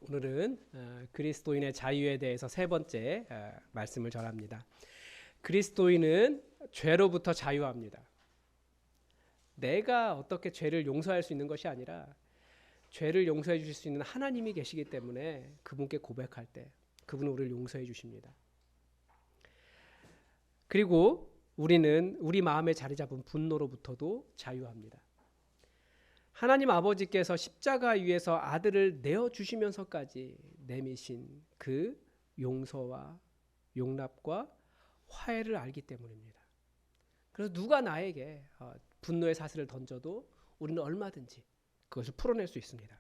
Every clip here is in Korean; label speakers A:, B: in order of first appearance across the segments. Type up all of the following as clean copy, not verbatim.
A: 오늘은 그리스도인의 자유에 대해서 세 번째 말씀을 전합니다. 그리스도인은 죄로부터 자유합니다. 내가 어떻게 죄를 용서할 수 있는 것이 아니라 죄를 용서해 주실 수 있는 하나님이 계시기 때문에 그분께 고백할 때 그분은 우리를 용서해 주십니다. 그리고 우리는 우리 마음에 자리 잡은 분노로부터도 자유합니다. 하나님 아버지께서 십자가 위에서 아들을 내어주시면서까지 내미신 그 용서와 용납과 화해를 알기 때문입니다. 그래서 누가 나에게 분노의 사슬을 던져도 우리는 얼마든지 그것을 풀어낼 수 있습니다.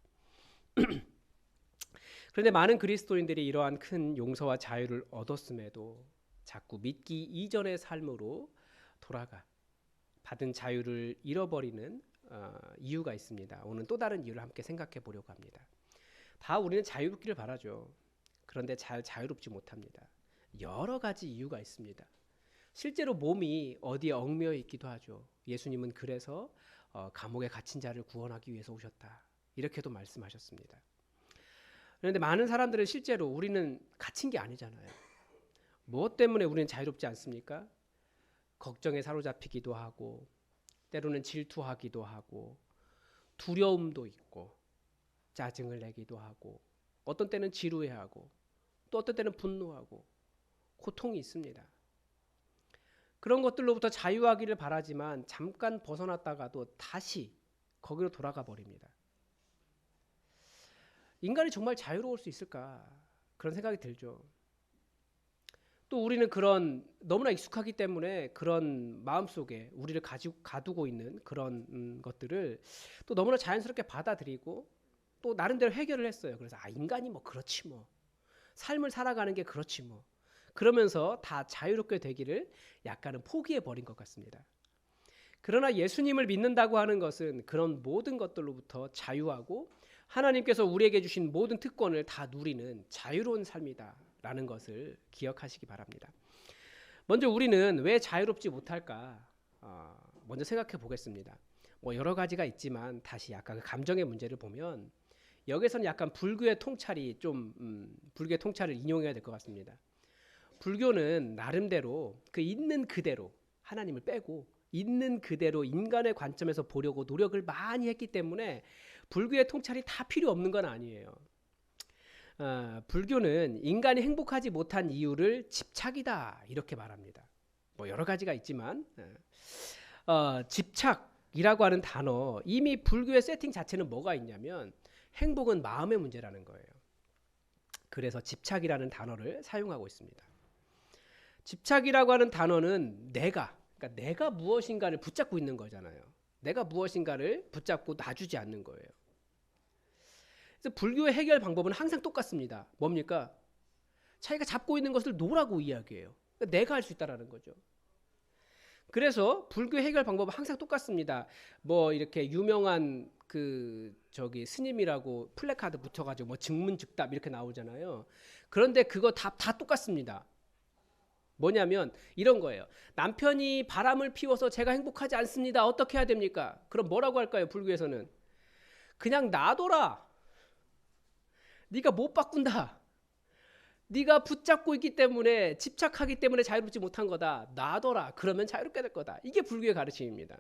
A: 그런데 많은 그리스도인들이 이러한 큰 용서와 자유를 얻었음에도 자꾸 믿기 이전의 삶으로 돌아가 받은 자유를 잃어버리는 이유가 있습니다. 오늘 또 다른 이유를 함께 생각해 보려고 합니다. 다 우리는 자유롭기를 바라죠. 그런데 잘 자유롭지 못합니다. 여러 가지 이유가 있습니다. 실제로 몸이 어디에 얽매여 있기도 하죠. 예수님은 그래서 감옥에 갇힌 자를 구원하기 위해서 오셨다. 이렇게도 말씀하셨습니다. 그런데 많은 사람들은 실제로 우리는 갇힌 게 아니잖아요. 무엇 때문에 우리는 자유롭지 않습니까? 걱정에 사로잡히기도 하고 때로는 질투하기도 하고 두려움도 있고 짜증을 내기도 하고 어떤 때는 지루해하고 또 어떤 때는 분노하고 고통이 있습니다. 그런 것들로부터 자유하기를 바라지만 잠깐 벗어났다가도 다시 거기로 돌아가 버립니다. 인간이 정말 자유로울 수 있을까? 그런 생각이 들죠. 또 우리는 그런 너무나 익숙하기 때문에 그런 마음속에 우리를 가두고 있는 그런 것들을 또 너무나 자연스럽게 받아들이고 또 나름대로 해결을 했어요. 그래서 인간이 뭐 그렇지 뭐. 삶을 살아가는 게 그렇지 뭐. 그러면서 다 자유롭게 되기를 약간은 포기해 버린 것 같습니다. 그러나 예수님을 믿는다고 하는 것은 그런 모든 것들로부터 자유하고 하나님께서 우리에게 주신 모든 특권을 다 누리는 자유로운 삶이다라는 것을 기억하시기 바랍니다. 먼저 우리는 왜 자유롭지 못할까? 먼저 생각해 보겠습니다. 뭐 여러 가지가 있지만 다시 아까 그 감정의 문제를 보면 여기서는 약간 불교의 통찰이 불교의 통찰을 인용해야 될 것 같습니다. 불교는 나름대로 그 있는 그대로 하나님을 빼고 있는 그대로 인간의 관점에서 보려고 노력을 많이 했기 때문에 불교의 통찰이 다 필요 없는 건 아니에요. 불교는 인간이 행복하지 못한 이유를 집착이다 이렇게 말합니다. 뭐 여러 가지가 있지만 집착이라고 하는 단어 이미 불교의 세팅 자체는 뭐가 있냐면 행복은 마음의 문제라는 거예요. 그래서 집착이라는 단어를 사용하고 있습니다. 집착이라고 하는 단어는 그러니까 내가 무엇인가를 붙잡고 있는 거잖아요. 내가 무엇인가를 붙잡고 놔주지 않는 거예요. 그래서 불교의 해결 방법은 항상 똑같습니다. 뭡니까? 자기가 잡고 있는 것을 놓으라고 이야기해요. 그러니까 내가 할 수 있다라는 거죠. 그래서 불교 해결 방법은 항상 똑같습니다. 뭐 이렇게 유명한 스님이라고 플래카드 붙여가지고 뭐 증문즉답 이렇게 나오잖아요. 그런데 그거 다 똑같습니다. 뭐냐면 이런 거예요. 남편이 바람을 피워서 제가 행복하지 않습니다. 어떻게 해야 됩니까? 그럼 뭐라고 할까요? 불교에서는 그냥 놔둬라. 네가 못 바꾼다. 네가 붙잡고 있기 때문에 집착하기 때문에 자유롭지 못한 거다. 놔둬라. 그러면 자유롭게 될 거다. 이게 불교의 가르침입니다.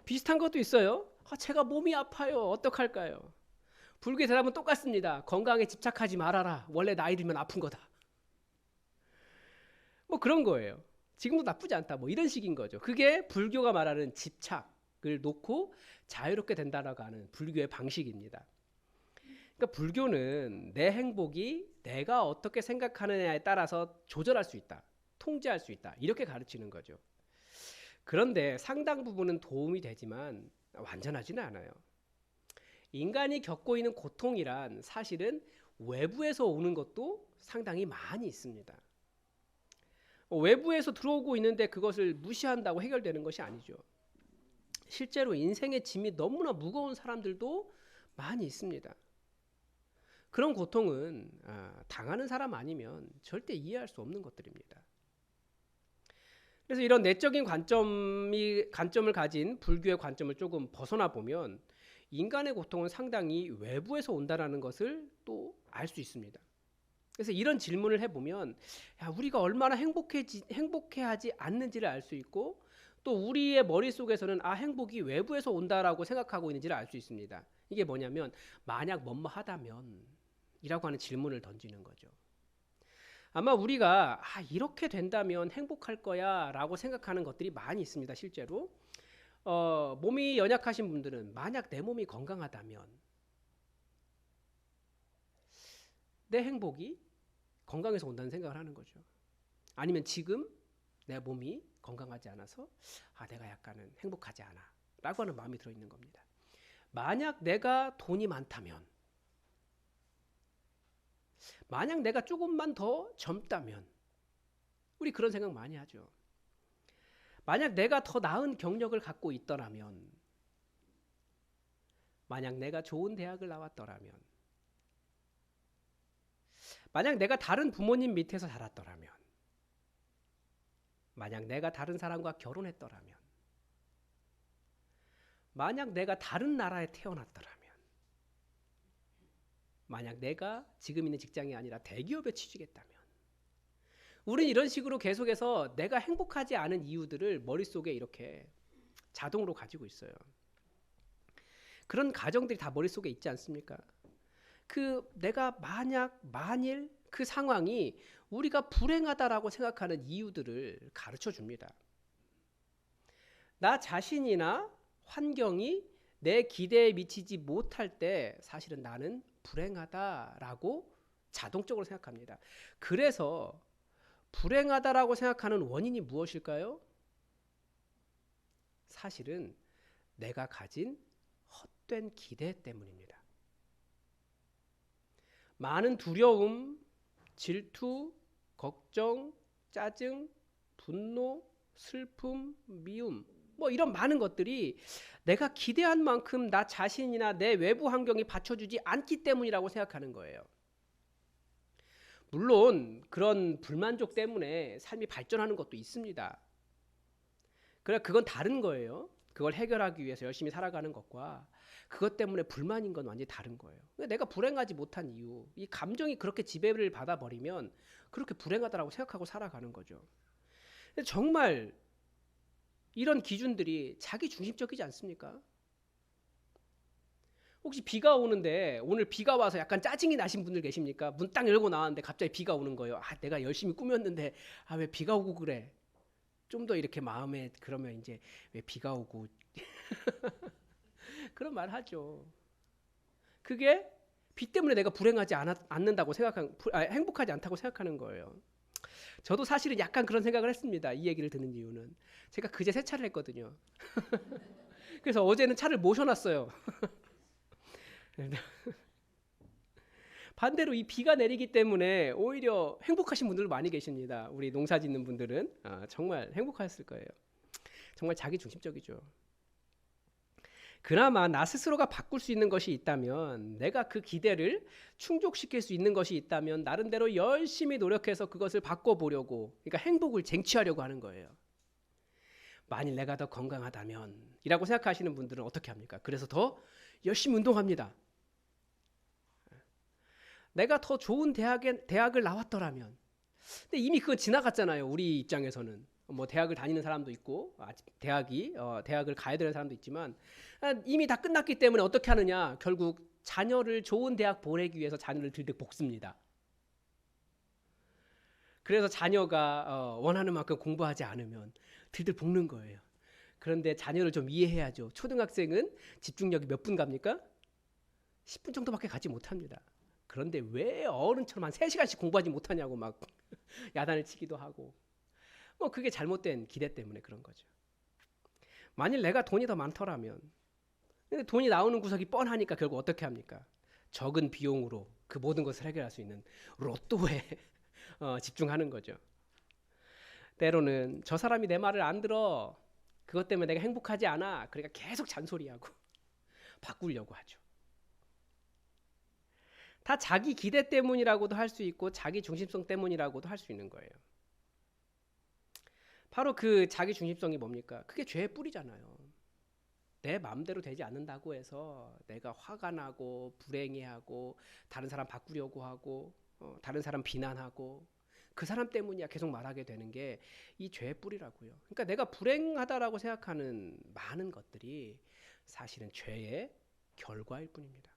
A: 비슷한 것도 있어요. 제가 몸이 아파요. 어떡할까요? 불교의 대답은 똑같습니다. 건강에 집착하지 말아라. 원래 나이 들면 아픈 거다. 뭐 그런 거예요. 지금도 나쁘지 않다. 뭐 이런 식인 거죠. 그게 불교가 말하는 집착을 놓고 자유롭게 된다라고 하는 불교의 방식입니다. 그러니까 불교는 내 행복이 내가 어떻게 생각하느냐에 따라서 조절할 수 있다. 통제할 수 있다. 이렇게 가르치는 거죠. 그런데 상당 부분은 도움이 되지만 완전하지는 않아요. 인간이 겪고 있는 고통이란 사실은 외부에서 오는 것도 상당히 많이 있습니다. 외부에서 들어오고 있는데 그것을 무시한다고 해결되는 것이 아니죠. 실제로 인생의 짐이 너무나 무거운 사람들도 많이 있습니다. 그런 고통은 당하는 사람 아니면 절대 이해할 수 없는 것들입니다. 그래서 이런 내적인 관점을 가진 불교의 관점을 조금 벗어나 보면 인간의 고통은 상당히 외부에서 온다라는 것을 또 알 수 있습니다. 그래서 이런 질문을 해보면 우리가 얼마나 행복해하지 않는지를 알 수 있고 또 우리의 머릿속에서는 행복이 외부에서 온다라고 생각하고 있는지를 알 수 있습니다. 이게 뭐냐면 만약 뭐뭐하다면 이라고 하는 질문을 던지는 거죠. 아마 우리가 이렇게 된다면 행복할 거야 라고 생각하는 것들이 많이 있습니다. 실제로 몸이 연약하신 분들은 만약 내 몸이 건강하다면 내 행복이 건강에서 온다는 생각을 하는 거죠. 아니면 지금 내 몸이 건강하지 않아서 내가 약간은 행복하지 않아 라고 하는 마음이 들어있는 겁니다. 만약 내가 돈이 많다면, 만약 내가 조금만 더 젊다면, 우리 그런 생각 많이 하죠. 만약 내가 더 나은 경력을 갖고 있더라면, 만약 내가 좋은 대학을 나왔더라면, 만약 내가 다른 부모님 밑에서 자랐더라면, 만약 내가 다른 사람과 결혼했더라면, 만약 내가 다른 나라에 태어났더라면, 만약 내가 지금 있는 직장이 아니라 대기업에 취직했다면, 우리는 이런 식으로 계속해서 내가 행복하지 않은 이유들을 머릿속에 이렇게 자동으로 가지고 있어요. 그런 가정들이 다 머릿속에 있지 않습니까? 내가 만일 그 상황이 우리가 불행하다라고 생각하는 이유들을 가르쳐 줍니다. 나 자신이나 환경이 내 기대에 미치지 못할 때 사실은 나는 불행하다라고 자동적으로 생각합니다. 그래서 불행하다라고 생각하는 원인이 무엇일까요? 사실은 내가 가진 헛된 기대 때문입니다. 많은 두려움, 질투, 걱정, 짜증, 분노, 슬픔, 미움, 이런 많은 것들이 내가 기대한 만큼 나 자신이나 내 외부 환경이 받쳐주지 않기 때문이라고 생각하는 거예요. 물론 그런 불만족 때문에 삶이 발전하는 것도 있습니다. 그래, 그건 다른 거예요. 그걸 해결하기 위해서 열심히 살아가는 것과 그것 때문에 불만인 건 완전히 다른 거예요. 내가 불행하지 못한 이유, 이 감정이 그렇게 지배를 받아버리면 그렇게 불행하다라고 생각하고 살아가는 거죠. 정말 이런 기준들이 자기 중심적이지 않습니까? 혹시 비가 오는데 오늘 비가 와서 약간 짜증이 나신 분들 계십니까? 문 딱 열고 나왔는데 갑자기 비가 오는 거예요. 내가 열심히 꾸몄는데 왜 비가 오고 그래? 좀 더 이렇게 마음에 그러면 이제 왜 비가 오고 그런 말 하죠. 그게 비 때문에 내가 불행하지 않는다고 행복하지 않다고 생각하는 거예요. 저도 사실은 약간 그런 생각을 했습니다. 이 얘기를 듣는 이유는 제가 그제 세차를 했거든요. 그래서 어제는 차를 모셔놨어요. 반대로 이 비가 내리기 때문에 오히려 행복하신 분들 많이 계십니다. 우리 농사 짓는 분들은 정말 행복하셨을 거예요. 정말 자기 중심적이죠. 그나마 나 스스로가 바꿀 수 있는 것이 있다면, 내가 그 기대를 충족시킬 수 있는 것이 있다면 나름대로 열심히 노력해서 그것을 바꿔보려고, 그러니까 행복을 쟁취하려고 하는 거예요. 만일 내가 더 건강하다면 이라고 생각하시는 분들은 어떻게 합니까? 그래서 더 열심히 운동합니다. 내가 더 좋은 대학을 나왔더라면. 근데 이미 그거 지나갔잖아요. 우리 입장에서는. 대학을 다니는 사람도 있고 대학을 가야 되는 사람도 있지만 이미 다 끝났기 때문에 어떻게 하느냐? 결국 자녀를 좋은 대학 보내기 위해서 자녀를 들들 볶습니다. 그래서 자녀가 원하는 만큼 공부하지 않으면 들들 볶는 거예요. 그런데 자녀를 좀 이해해야죠. 초등학생은 집중력이 몇 분 갑니까? 10분 정도밖에 가지 못합니다. 그런데 왜 어른처럼 한 3시간씩 공부하지 못하냐고 막 야단을 치기도 하고. 그게 잘못된 기대 때문에 그런 거죠. 만일 내가 돈이 더 많더라면, 근데 돈이 나오는 구석이 뻔하니까 결국 어떻게 합니까? 적은 비용으로 그 모든 것을 해결할 수 있는 로또에 집중하는 거죠. 때로는 저 사람이 내 말을 안 들어. 그것 때문에 내가 행복하지 않아. 그러니까 계속 잔소리하고 바꾸려고 하죠. 다 자기 기대 때문이라고도 할 수 있고 자기 중심성 때문이라고도 할 수 있는 거예요. 바로 그 자기 중심성이 뭡니까? 그게 죄의 뿌리잖아요. 내 마음대로 되지 않는다고 해서 내가 화가 나고 불행해하고 다른 사람 바꾸려고 하고 다른 사람 비난하고 그 사람 때문이야 계속 말하게 되는 게 이 죄의 뿌리라고요. 그러니까 내가 불행하다라고 생각하는 많은 것들이 사실은 죄의 결과일 뿐입니다.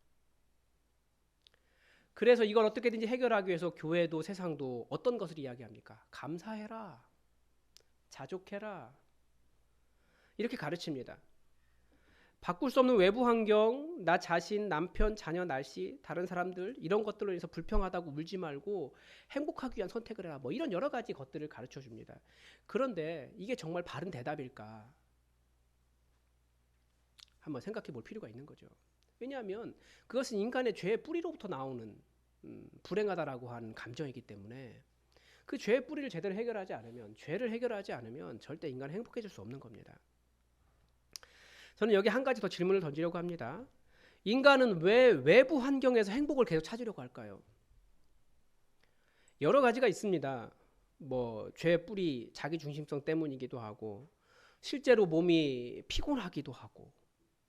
A: 그래서 이걸 어떻게든지 해결하기 위해서 교회도 세상도 어떤 것을 이야기합니까? 감사해라, 자족해라, 이렇게 가르칩니다. 바꿀 수 없는 외부 환경, 나 자신, 남편, 자녀, 날씨, 다른 사람들 이런 것들로 인해서 불평하다고 울지 말고 행복하기 위한 선택을 해라. 뭐 이런 여러 가지 것들을 가르쳐 줍니다. 그런데 이게 정말 바른 대답일까? 한번 생각해 볼 필요가 있는 거죠. 왜냐하면 그것은 인간의 죄의 뿌리로부터 나오는 불행하다라고 하는 감정이기 때문에 그 죄의 뿌리를 제대로 해결하지 않으면, 죄를 해결하지 않으면 절대 인간은 행복해질 수 없는 겁니다. 저는 여기 한 가지 더 질문을 던지려고 합니다. 인간은 왜 외부 환경에서 행복을 계속 찾으려고 할까요? 여러 가지가 있습니다. 뭐 죄의 뿌리, 자기 중심성 때문이기도 하고 실제로 몸이 피곤하기도 하고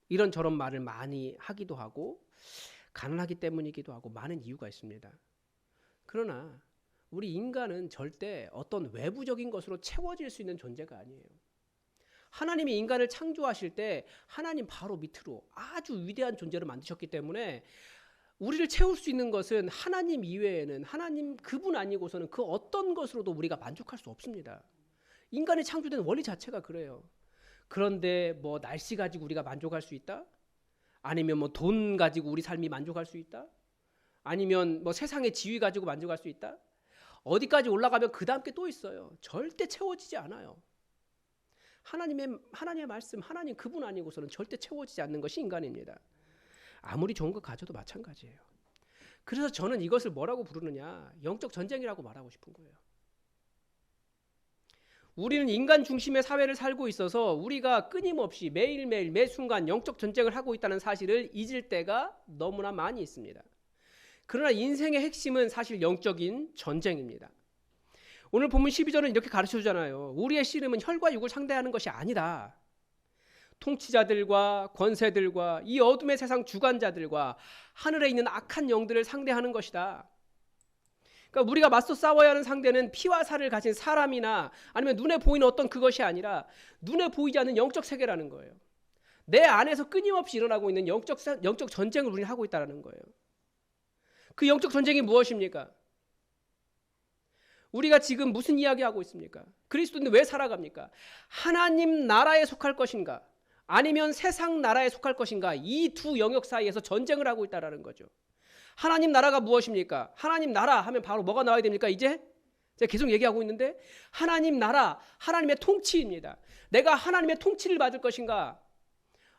A: 이런저런 말을 많이 하기도 하고 가난하기 때문이기도 하고 많은 이유가 있습니다. 그러나 우리 인간은 절대 어떤 외부적인 것으로 채워질 수 있는 존재가 아니에요. 하나님이 인간을 창조하실 때 하나님 바로 밑으로 아주 위대한 존재를 만드셨기 때문에 우리를 채울 수 있는 것은 하나님 이외에는 하나님 그분 아니고서는 그 어떤 것으로도 우리가 만족할 수 없습니다. 인간의 창조된 원리 자체가 그래요. 그런데 뭐 날씨 가지고 우리가 만족할 수 있다? 아니면 뭐 돈 가지고 우리 삶이 만족할 수 있다? 아니면 뭐 세상의 지위 가지고 만족할 수 있다? 어디까지 올라가면 그 다음 게 또 있어요. 절대 채워지지 않아요. 하나님의 말씀, 하나님 그분 아니고서는 절대 채워지지 않는 것이 인간입니다. 아무리 좋은 것 가져도 마찬가지예요. 그래서 저는 이것을 뭐라고 부르느냐? 영적 전쟁이라고 말하고 싶은 거예요. 우리는 인간 중심의 사회를 살고 있어서 우리가 끊임없이 매일매일 매 순간 영적 전쟁을 하고 있다는 사실을 잊을 때가 너무나 많이 있습니다. 그러나 인생의 핵심은 사실 영적인 전쟁입니다. 오늘 본문 12절은 이렇게 가르쳐주잖아요. 우리의 씨름은 혈과 육을 상대하는 것이 아니다. 통치자들과 권세들과 이 어둠의 세상 주관자들과 하늘에 있는 악한 영들을 상대하는 것이다. 그러니까 우리가 맞서 싸워야 하는 상대는 피와 살을 가진 사람이나 아니면 눈에 보이는 어떤 그것이 아니라 눈에 보이지 않는 영적 세계라는 거예요. 내 안에서 끊임없이 일어나고 있는 영적 전쟁을 우리는 하고 있다는 거예요. 그 영적 전쟁이 무엇입니까? 우리가 지금 무슨 이야기하고 있습니까? 그리스도인은 왜 살아갑니까? 하나님 나라에 속할 것인가? 아니면 세상 나라에 속할 것인가? 이 두 영역 사이에서 전쟁을 하고 있다는 거죠. 하나님 나라가 무엇입니까? 하나님 나라 하면 바로 뭐가 나와야 됩니까? 이제 제가 계속 얘기하고 있는데 하나님 나라, 하나님의 통치입니다. 내가 하나님의 통치를 받을 것인가?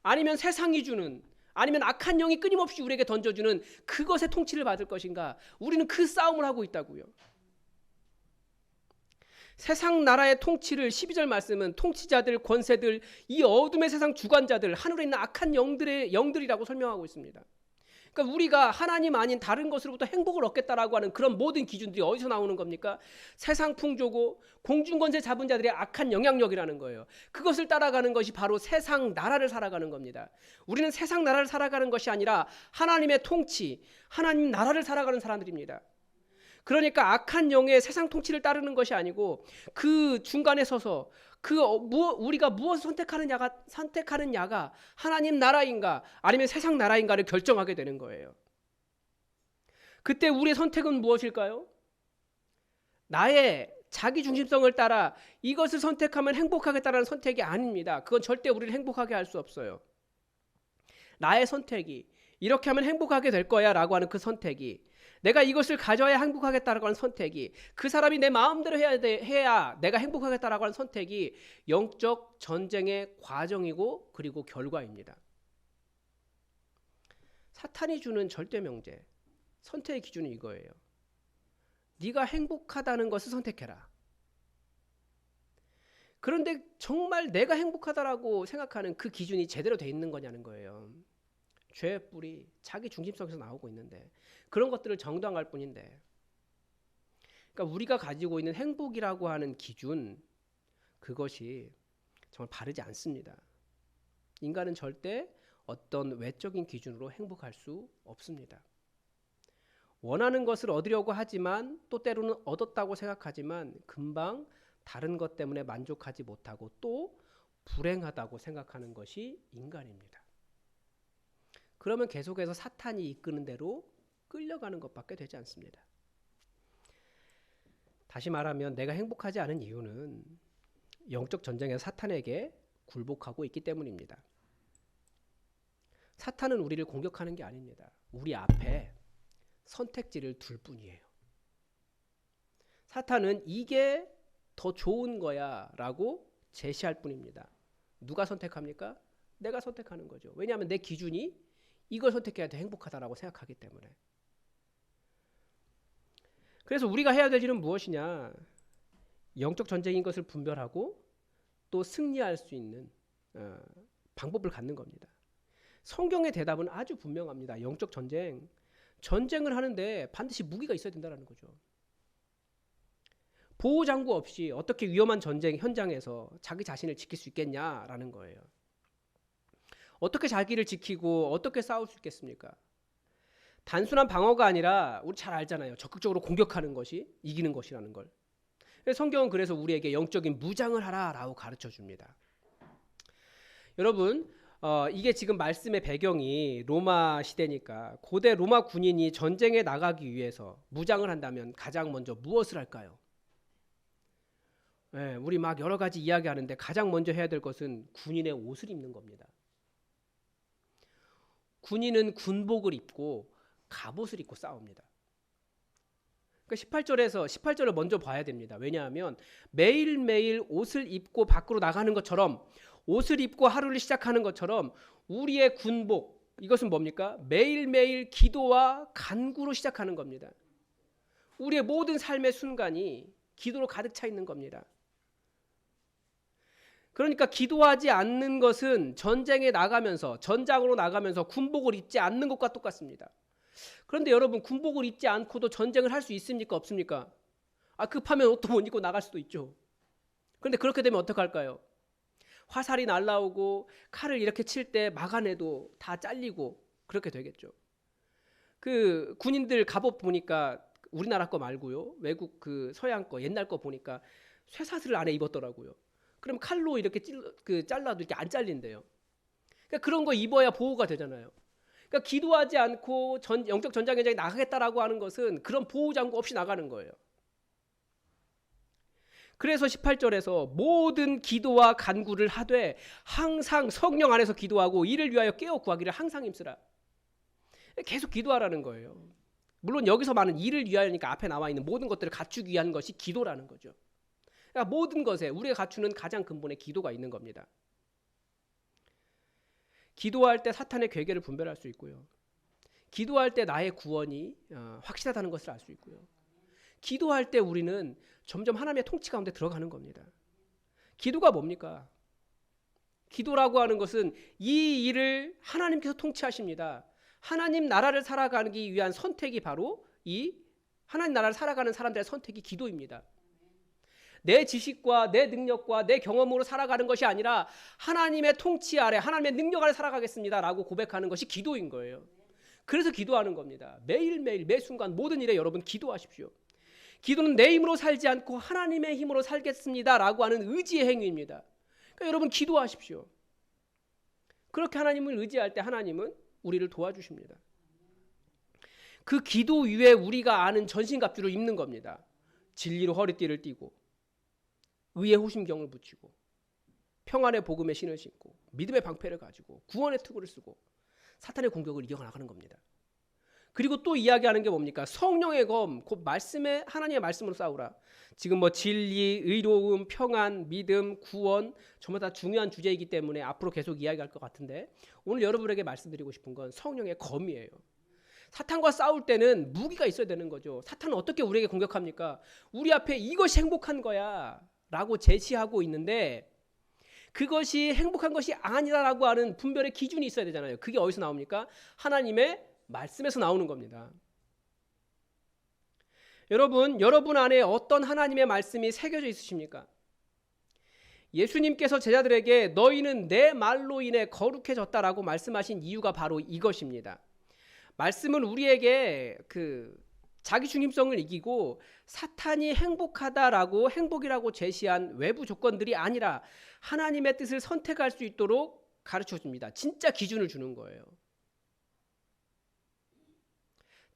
A: 아니면 세상이 주는, 아니면 악한 영이 끊임없이 우리에게 던져주는 그것의 통치를 받을 것인가? 우리는 그 싸움을 하고 있다고요. 세상 나라의 통치를 12절 말씀은 통치자들, 권세들, 이 어둠의 세상 주관자들, 하늘에 있는 악한 영들이라고 설명하고 있습니다. 그러니까 우리가 하나님 아닌 다른 것으로부터 행복을 얻겠다라고 하는 그런 모든 기준들이 어디서 나오는 겁니까? 세상 풍조고 공중권세 잡은 자들의 악한 영향력이라는 거예요. 그것을 따라가는 것이 바로 세상 나라를 살아가는 겁니다. 우리는 세상 나라를 살아가는 것이 아니라 하나님의 통치, 하나님 나라를 살아가는 사람들입니다. 그러니까 악한 영의 세상 통치를 따르는 것이 아니고 그 중간에 서서 우리가 무엇을 선택하느냐가 하나님 나라인가 아니면 세상 나라인가를 결정하게 되는 거예요. 그때 우리의 선택은 무엇일까요? 나의 자기 중심성을 따라 이것을 선택하면 행복하겠다는 선택이 아닙니다. 그건 절대 우리를 행복하게 할 수 없어요. 나의 선택이 이렇게 하면 행복하게 될 거야 라고 하는 그 선택이, 내가 이것을 가져야 행복하겠다라고 하는 선택이, 그 사람이 내 마음대로 해야 내가 행복하겠다라고 하는 선택이 영적 전쟁의 과정이고 그리고 결과입니다. 사탄이 주는 절대 명제, 선택의 기준이 이거예요. 네가 행복하다는 것을 선택해라. 그런데 정말 내가 행복하다라고 생각하는 그 기준이 제대로 돼 있는 거냐는 거예요. 죄의 뿌리, 자기 중심성에서 나오고 있는데 그런 것들을 정당할 뿐인데, 그러니까 우리가 가지고 있는 행복이라고 하는 기준, 그것이 정말 바르지 않습니다. 인간은 절대 어떤 외적인 기준으로 행복할 수 없습니다. 원하는 것을 얻으려고 하지만 또 때로는 얻었다고 생각하지만 금방 다른 것 때문에 만족하지 못하고 또 불행하다고 생각하는 것이 인간입니다. 그러면 계속해서 사탄이 이끄는 대로 끌려가는 것밖에 되지 않습니다. 다시 말하면 내가 행복하지 않은 이유는 영적 전쟁에서 사탄에게 굴복하고 있기 때문입니다. 사탄은 우리를 공격하는 게 아닙니다. 우리 앞에 선택지를 둘 뿐이에요. 사탄은 이게 더 좋은 거야 라고 제시할 뿐입니다. 누가 선택합니까? 내가 선택하는 거죠. 왜냐하면 내 기준이 이걸 선택해야 더 행복하다라고 생각하기 때문에. 그래서 우리가 해야 될 일은 무엇이냐? 영적 전쟁인 것을 분별하고 또 승리할 수 있는 방법을 갖는 겁니다. 성경의 대답은 아주 분명합니다. 영적 전쟁을 하는데 반드시 무기가 있어야 된다는 거죠. 보호장구 없이 어떻게 위험한 전쟁 현장에서 자기 자신을 지킬 수 있겠냐라는 거예요. 어떻게 자기를 지키고 어떻게 싸울 수 있겠습니까? 단순한 방어가 아니라 우리 잘 알잖아요. 적극적으로 공격하는 것이 이기는 것이라는 걸. 성경은 그래서 우리에게 영적인 무장을 하라라고 가르쳐 줍니다. 여러분, 이게 지금 말씀의 배경이 로마 시대니까 고대 로마 군인이 전쟁에 나가기 위해서 무장을 한다면 가장 먼저 무엇을 할까요? 네, 우리 막 여러 가지 이야기하는데 가장 먼저 해야 될 것은 군인의 옷을 입는 겁니다. 군인은 군복을 입고 갑옷을 입고 싸웁니다. 그러니까 18절을 먼저 봐야 됩니다. 왜냐하면 매일매일 옷을 입고 밖으로 나가는 것처럼 옷을 입고 하루를 시작하는 것처럼 우리의 군복 이것은 뭡니까? 매일매일 기도와 간구로 시작하는 겁니다. 우리의 모든 삶의 순간이 기도로 가득 차 있는 겁니다. 그러니까 기도하지 않는 것은 전쟁에 나가면서 전장으로 나가면서 군복을 입지 않는 것과 똑같습니다. 그런데 여러분 군복을 입지 않고도 전쟁을 할 수 있습니까? 없습니까? 급하면 옷도 못 입고 나갈 수도 있죠. 그런데 그렇게 되면 어떡할까요? 화살이 날라오고 칼을 이렇게 칠 때 막아내도 다 잘리고 그렇게 되겠죠. 그 군인들 갑옷 보니까 우리나라 거 말고요. 외국 그 서양 거 옛날 거 보니까 쇠사슬을 안에 입었더라고요. 그럼 칼로 이렇게 잘라도 이렇게 안 잘린대요. 그러니까 그런 거 입어야 보호가 되잖아요. 그러니까 기도하지 않고 영적 전장 현장에 나가겠다라고 하는 것은 그런 보호장구 없이 나가는 거예요. 그래서 18절에서 모든 기도와 간구를 하되 항상 성령 안에서 기도하고 이를 위하여 깨어 구하기를 항상 힘쓰라. 계속 기도하라는 거예요. 물론 여기서 말하는 이를 위하여니까 앞에 나와 있는 모든 것들을 갖추기 위한 것이 기도라는 거죠. 그러니까 모든 것에 우리가 갖추는 가장 근본의 기도가 있는 겁니다. 기도할 때 사탄의 괴계를 분별할 수 있고요. 기도할 때 나의 구원이 확실하다는 것을 알 수 있고요. 기도할 때 우리는 점점 하나님의 통치 가운데 들어가는 겁니다. 기도가 뭡니까? 기도라고 하는 것은 이 일을 하나님께서 통치하십니다. 하나님 나라를 살아가기 위한 선택이 바로 이 하나님 나라를 살아가는 사람들의 선택이 기도입니다. 내 지식과 내 능력과 내 경험으로 살아가는 것이 아니라 하나님의 통치 아래 하나님의 능력 아래 살아가겠습니다 라고 고백하는 것이 기도인 거예요. 그래서 기도하는 겁니다. 매일매일 매 순간 모든 일에 여러분 기도하십시오. 기도는 내 힘으로 살지 않고 하나님의 힘으로 살겠습니다 라고 하는 의지의 행위입니다. 그러니까 여러분 기도하십시오. 그렇게 하나님을 의지할 때 하나님은 우리를 도와주십니다. 그 기도 위에 우리가 아는 전신갑주를 입는 겁니다. 진리로 허리띠를 띠고 의의 호심경을 붙이고 평안의 복음의 신을 신고 믿음의 방패를 가지고 구원의 투구를 쓰고 사탄의 공격을 이겨나가는 겁니다. 그리고 또 이야기하는 게 뭡니까? 성령의 검, 곧 말씀의 하나님의 말씀으로 싸우라. 지금 진리, 의로움, 평안, 믿음, 구원 전부 다 중요한 주제이기 때문에 앞으로 계속 이야기할 것 같은데 오늘 여러분에게 말씀드리고 싶은 건 성령의 검이에요. 사탄과 싸울 때는 무기가 있어야 되는 거죠. 사탄은 어떻게 우리에게 공격합니까? 우리 앞에 이것이 행복한 거야 라고 제시하고 있는데 그것이 행복한 것이 아니라라고 하는 분별의 기준이 있어야 되잖아요. 그게 어디서 나옵니까? 하나님의 말씀에서 나오는 겁니다. 여러분 안에 어떤 하나님의 말씀이 새겨져 있으십니까? 예수님께서 제자들에게 너희는 내 말로 인해 거룩해졌다라고 말씀하신 이유가 바로 이것입니다. 말씀은 우리에게 자기 중심성을 이기고 사탄이 행복하다라고 행복이라고 제시한 외부 조건들이 아니라 하나님의 뜻을 선택할 수 있도록 가르쳐 줍니다. 진짜 기준을 주는 거예요.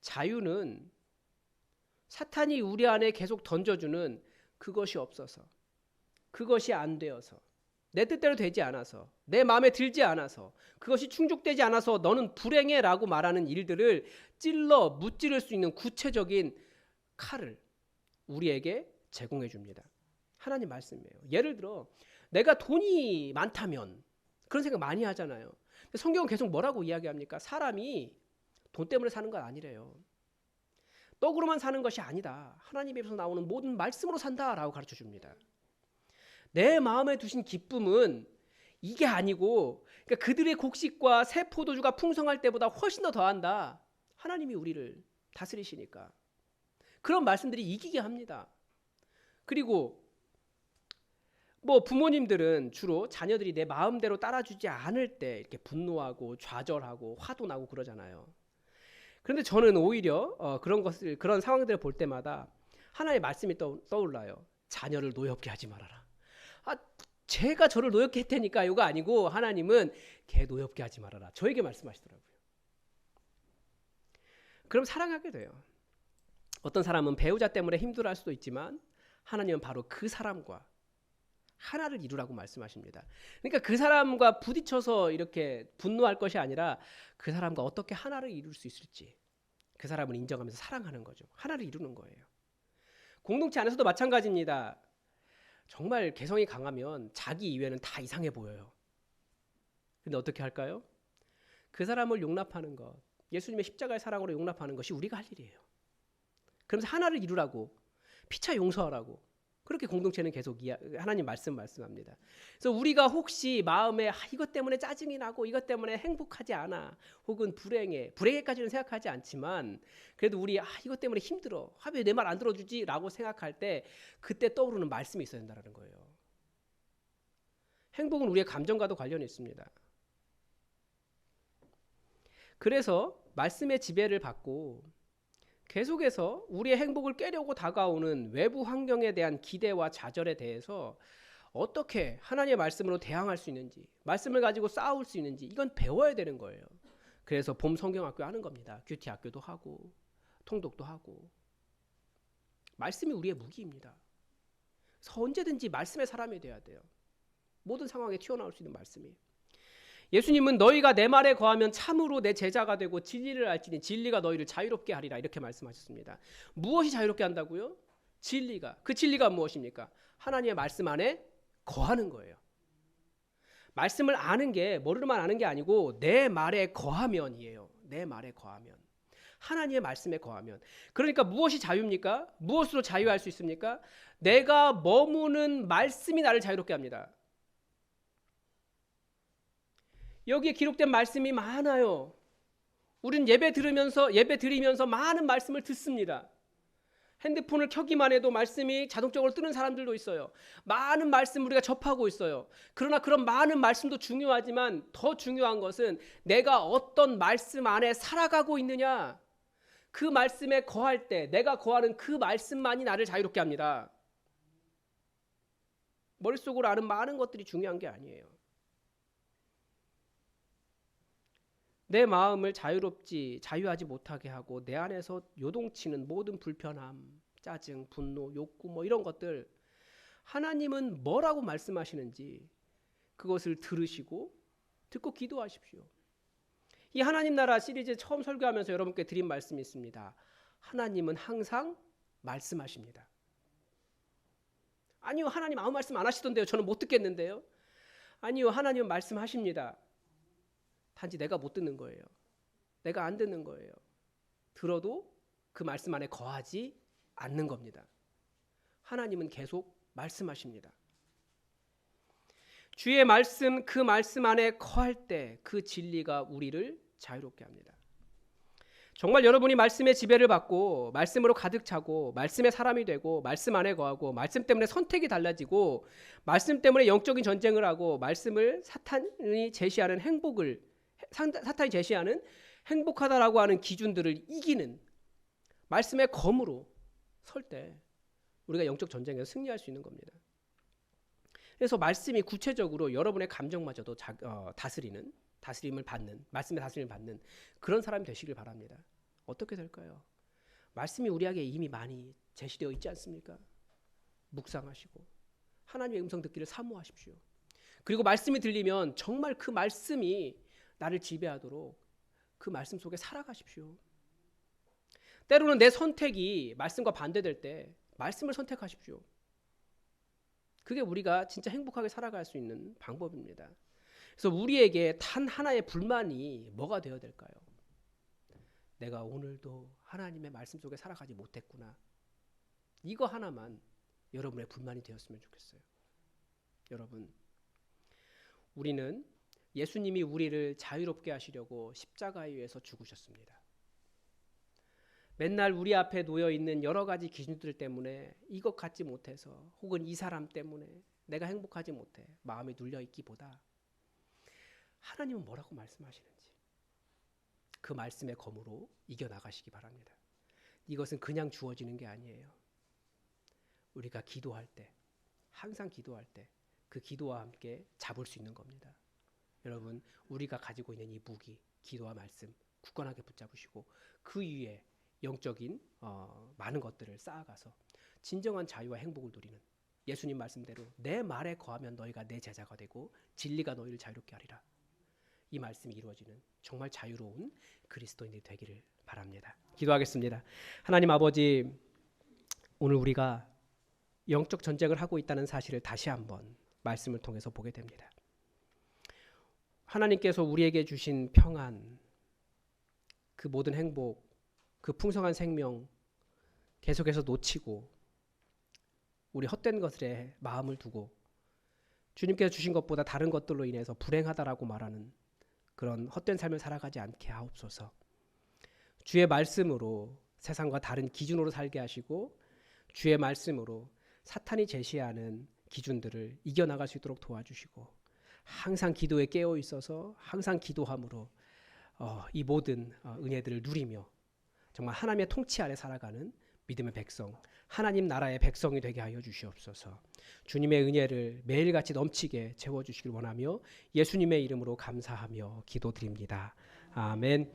A: 자유는 사탄이 우리 안에 계속 던져주는 그것이 없어서, 그것이 안 되어서, 내 뜻대로 되지 않아서, 내 마음에 들지 않아서, 그것이 충족되지 않아서 너는 불행해 라고 말하는 일들을 찔러 무찌를 수 있는 구체적인 칼을 우리에게 제공해 줍니다. 하나님 말씀이에요. 예를 들어 내가 돈이 많다면, 그런 생각 많이 하잖아요. 근데 성경은 계속 뭐라고 이야기합니까? 사람이 돈 때문에 사는 건 아니래요. 떡으로만 사는 것이 아니다. 하나님 입에서 나오는 모든 말씀으로 산다라고 가르쳐 줍니다. 내 마음에 두신 기쁨은 이게 아니고, 그러니까 그들의 곡식과 새 포도주가 풍성할 때보다 훨씬 더 더한다. 하나님이 우리를 다스리시니까. 그런 말씀들이 이기게 합니다. 그리고 부모님들은 주로 자녀들이 내 마음대로 따라주지 않을 때 이렇게 분노하고 좌절하고 화도 나고 그러잖아요. 그런데 저는 오히려 그런 상황들을 볼 때마다 하나님의 말씀이 떠올라요. 자녀를 노엽게 하지 말아라. 제가 저를 노엽게 했다니까 이거 아니고, 하나님은 걔 노엽게 하지 말아라. 저에게 말씀하시더라고요. 그럼 사랑하게 돼요. 어떤 사람은 배우자 때문에 힘들어할 수도 있지만 하나님은 바로 그 사람과 하나를 이루라고 말씀하십니다. 그러니까 그 사람과 부딪혀서 이렇게 분노할 것이 아니라 그 사람과 어떻게 하나를 이룰 수 있을지 그 사람을 인정하면서 사랑하는 거죠. 하나를 이루는 거예요. 공동체 안에서도 마찬가지입니다. 정말 개성이 강하면 자기 이외에는 다 이상해 보여요. 근데 어떻게 할까요? 그 사람을 용납하는 것, 예수님의 십자가의 사랑으로 용납하는 것이 우리가 할 일이에요. 그러면서 하나를 이루라고, 피차 용서하라고, 그렇게 공동체는 계속 하나님 말씀합니다. 그래서 우리가 혹시 마음에 이것 때문에 짜증이 나고 이것 때문에 행복하지 않아, 혹은 불행해까지는 생각하지 않지만 그래도 우리 이것 때문에 힘들어, 왜 내 말 안 들어주지? 라고 생각할 때 그때 떠오르는 말씀이 있어야 된다는 거예요. 행복은 우리의 감정과도 관련이 있습니다. 그래서 말씀의 지배를 받고 계속해서 우리의 행복을 깨려고 다가오는 외부 환경에 대한 기대와 좌절에 대해서 어떻게 하나님의 말씀으로 대항할 수 있는지, 말씀을 가지고 싸울 수 있는지, 이건 배워야 되는 거예요. 그래서 봄 성경학교 하는 겁니다. 큐티 학교도 하고 통독도 하고. 말씀이 우리의 무기입니다. 그래서 언제든지 말씀의 사람이 돼야 돼요. 모든 상황에 튀어나올 수 있는 말씀이. 예수님은 너희가 내 말에 거하면 참으로 내 제자가 되고 진리를 알지니 진리가 너희를 자유롭게 하리라, 이렇게 말씀하셨습니다. 무엇이 자유롭게 한다고요? 진리가. 그 진리가 무엇입니까? 하나님의 말씀 안에 거하는 거예요. 말씀을 아는 게 머리로만 아는 게 아니고 내 말에 거하면이에요. 내 말에 거하면. 하나님의 말씀에 거하면. 그러니까 무엇이 자유입니까? 무엇으로 자유할 수 있습니까? 내가 머무는 말씀이 나를 자유롭게 합니다. 여기에 기록된 말씀이 많아요. 우린 예배 드리면서 많은 말씀을 듣습니다. 핸드폰을 켜기만 해도 말씀이 자동적으로 뜨는 사람들도 있어요. 많은 말씀 우리가 접하고 있어요. 그러나 그런 많은 말씀도 중요하지만 더 중요한 것은 내가 어떤 말씀 안에 살아가고 있느냐. 그 말씀에 거할 때 내가 거하는 그 말씀만이 나를 자유롭게 합니다. 머릿속으로 아는 많은 것들이 중요한 게 아니에요. 내 마음을 자유하지 못하게 하고 내 안에서 요동치는 모든 불편함, 짜증, 분노, 욕구 이런 것들, 하나님은 뭐라고 말씀하시는지 그것을 듣고 기도하십시오. 이 하나님 나라 시리즈 처음 설교하면서 여러분께 드린 말씀이 있습니다. 하나님은 항상 말씀하십니다. 아니요, 하나님 아무 말씀 안 하시던데요. 저는 못 듣겠는데요. 아니요, 하나님은 말씀하십니다. 단지 내가 못 듣는 거예요. 내가 안 듣는 거예요. 들어도 그 말씀 안에 거하지 않는 겁니다. 하나님은 계속 말씀하십니다. 주의 말씀, 그 말씀 안에 거할 때 그 진리가 우리를 자유롭게 합니다. 정말 여러분이 말씀의 지배를 받고 말씀으로 가득 차고 말씀의 사람이 되고 말씀 안에 거하고 말씀 때문에 선택이 달라지고 말씀 때문에 영적인 전쟁을 하고 말씀을 사탄이 제시하는 행복하다라고 하는 기준들을 이기는 말씀의 검으로 설 때 우리가 영적 전쟁에서 승리할 수 있는 겁니다. 그래서 말씀이 구체적으로 여러분의 감정마저도 다스림을 받는, 말씀의 다스림을 받는 그런 사람이 되시길 바랍니다. 어떻게 될까요? 말씀이 우리에게 이미 많이 제시되어 있지 않습니까? 묵상하시고 하나님의 음성 듣기를 사모하십시오. 그리고 말씀이 들리면 정말 그 말씀이 나를 지배하도록 그 말씀 속에 살아가십시오. 때로는 내 선택이 말씀과 반대될 때 말씀을 선택하십시오. 그게 우리가 진짜 행복하게 살아갈 수 있는 방법입니다. 그래서 우리에게 단 하나의 불만이 뭐가 되어야 될까요? 내가 오늘도 하나님의 말씀 속에 살아가지 못했구나. 이거 하나만 여러분의 불만이 되었으면 좋겠어요. 여러분, 우리는 예수님이 우리를 자유롭게 하시려고 십자가에 의해서 죽으셨습니다. 맨날 우리 앞에 놓여 있는 여러 가지 기준들 때문에 이것 갖지 못해서 혹은 이 사람 때문에 내가 행복하지 못해 마음이 눌려 있기보다 하나님은 뭐라고 말씀하시는지 그 말씀의 검으로 이겨나가시기 바랍니다. 이것은 그냥 주어지는 게 아니에요. 우리가 기도할 때, 항상 기도할 때 그 기도와 함께 잡을 수 있는 겁니다. 여러분, 우리가 가지고 있는 이 무기, 기도와 말씀 굳건하게 붙잡으시고 그 위에 영적인 많은 것들을 쌓아가서 진정한 자유와 행복을 누리는 예수님 말씀대로 내 말에 거하면 너희가 내 제자가 되고 진리가 너희를 자유롭게 하리라. 이 말씀이 이루어지는 정말 자유로운 그리스도인들이 되기를 바랍니다. 기도하겠습니다. 하나님 아버지, 오늘 우리가 영적 전쟁을 하고 있다는 사실을 다시 한번 말씀을 통해서 보게 됩니다. 하나님께서 우리에게 주신 평안, 그 모든 행복, 그 풍성한 생명 계속해서 놓치고 우리 헛된 것에 마음을 두고 주님께서 주신 것보다 다른 것들로 인해서 불행하다라고 말하는 그런 헛된 삶을 살아가지 않게 하옵소서. 주의 말씀으로 세상과 다른 기준으로 살게 하시고 주의 말씀으로 사탄이 제시하는 기준들을 이겨나갈 수 있도록 도와주시고 항상 기도에 깨어 있어서 항상 기도함으로 이 모든 은혜들을 누리며 정말 하나님의 통치 아래 살아가는 믿음의 백성, 하나님 나라의 백성이 되게 하여 주시옵소서. 주님의 은혜를 매일같이 넘치게 채워주시길 원하며 예수님의 이름으로 감사하며 기도드립니다. 아멘.